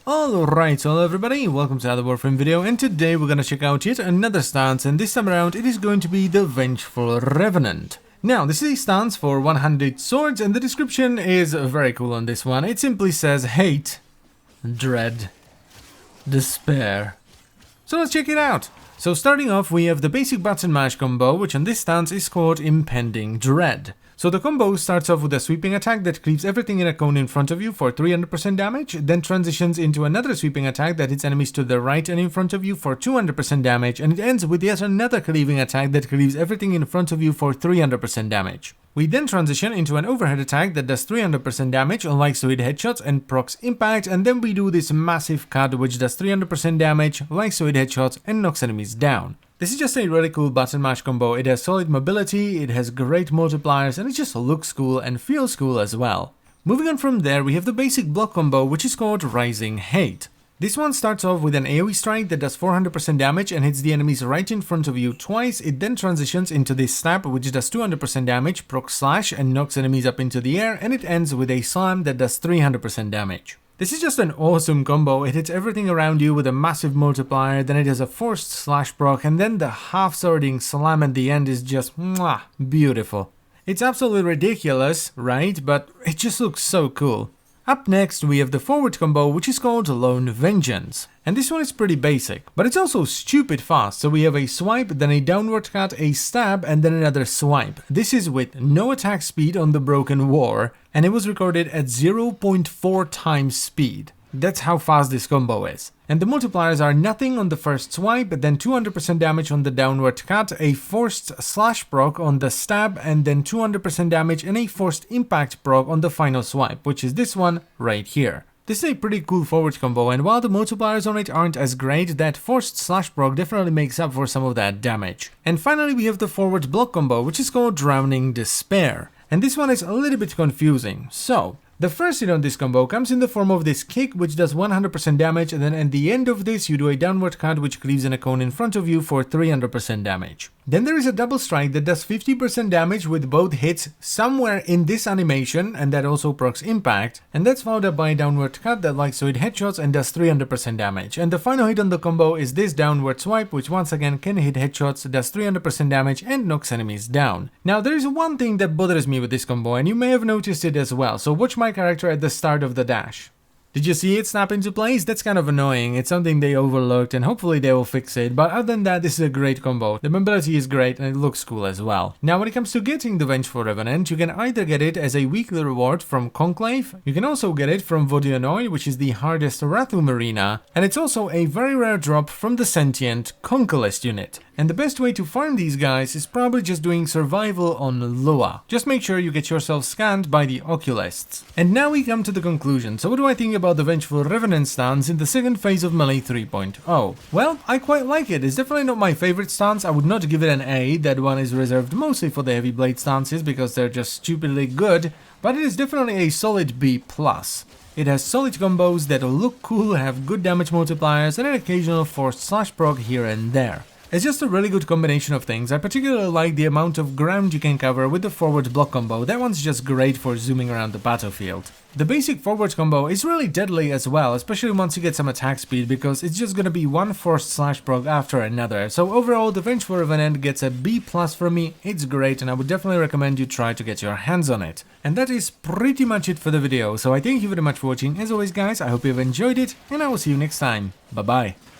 Alright, so hello everybody, welcome to another Warframe video, and today we're gonna check out yet another stance, and this time around it is going to be the Vengeful Revenant. Now, this is a stance for 100 swords, and the description is very cool on this one. It simply says, hate, dread, despair. So let's check it out. So starting off, we have the basic button mash combo, which on this stance is called Impending Dread. So the combo starts off with a sweeping attack that cleaves everything in a cone in front of you for 300% damage, then transitions into another sweeping attack that hits enemies to the right and in front of you for 200% damage, and it ends with yet another cleaving attack that cleaves everything in front of you for 300% damage. We then transition into an overhead attack that does 300% damage, likes to hit headshots and procs impact, and then we do this massive cut which does 300% damage, likes to hit headshots and knocks enemies down. This is just a really cool button mash combo. It has solid mobility, it has great multipliers, and it just looks cool and feels cool as well. Moving on from there, we have the basic block combo, which is called Rising Hate. This one starts off with an AoE strike that does 400% damage and hits the enemies right in front of you twice. It then transitions into this stab which does 200% damage, proc slash, and knocks enemies up into the air, and it ends with a slam that does 300% damage. This is just an awesome combo. It hits everything around you with a massive multiplier, then it has a forced slash proc, and then the half-swording slam at the end is just mwah, beautiful. It's absolutely ridiculous, right? But it just looks so cool. Up next, we have the forward combo, which is called Lone Vengeance. And this one is pretty basic, but it's also stupid fast. So we have a swipe, then a downward cut, a stab, and then another swipe. This is with no attack speed on the Broken War, and it was recorded at 0.4 times speed. That's how fast this combo is. And the multipliers are nothing on the first swipe, then 200% damage on the downward cut, a forced slash proc on the stab, and then 200% damage and a forced impact proc on the final swipe, which is this one right here. This is a pretty cool forward combo, and while the multipliers on it aren't as great, that forced slash proc definitely makes up for some of that damage. And finally we have the forward block combo, which is called Drowning Despair. And this one is a little bit confusing. So the first hit on this combo comes in the form of this kick which does 100% damage, and then at the end of this you do a downward cut which cleaves in a cone in front of you for 300% damage. Then there is a double strike that does 50% damage with both hits somewhere in this animation, and that also procs impact, and that's followed up by a downward cut that likes to hit headshots and does 300% damage. And the final hit on the combo is this downward swipe which once again can hit headshots, does 300% damage and knocks enemies down. Now there is one thing that bothers me with this combo, and you may have noticed it as well, so watch my character at the start of the dash. Did you see it snap into place? That's kind of annoying. It's something they overlooked, and hopefully they will fix it, but other than that, this is a great combo. The mobility is great and it looks cool as well. Now when it comes to getting the Vengeful Revenant, you can either get it as a weekly reward from Conclave, you can also get it from Vodionoy, which is the hardest Rathum arena, and it's also a very rare drop from the Sentient Conquest unit. And the best way to farm these guys is probably just doing survival on Lua. Just make sure you get yourself scanned by the oculists. And now we come to the conclusion. So what do I think about the Vengeful Revenant stance in the second phase of Melee 3.0? Well, I quite like it. It's definitely not my favorite stance. I would not give it an A. That one is reserved mostly for the heavy blade stances because they're just stupidly good. But it is definitely a solid B+. It has solid combos that look cool, have good damage multipliers, and an occasional forced slash proc here and there. It's just a really good combination of things. I particularly like the amount of ground you can cover with the forward block combo. That one's just great for zooming around the battlefield. The basic forward combo is really deadly as well, especially once you get some attack speed, because it's just gonna be one forced slash proc after another. So overall, the Vengeful Revenant gets a B+ from me. It's great, and I would definitely recommend you try to get your hands on it. And that is pretty much it for the video, so I thank you very much for watching. As always guys, I hope you've enjoyed it, and I will see you next time. Bye bye.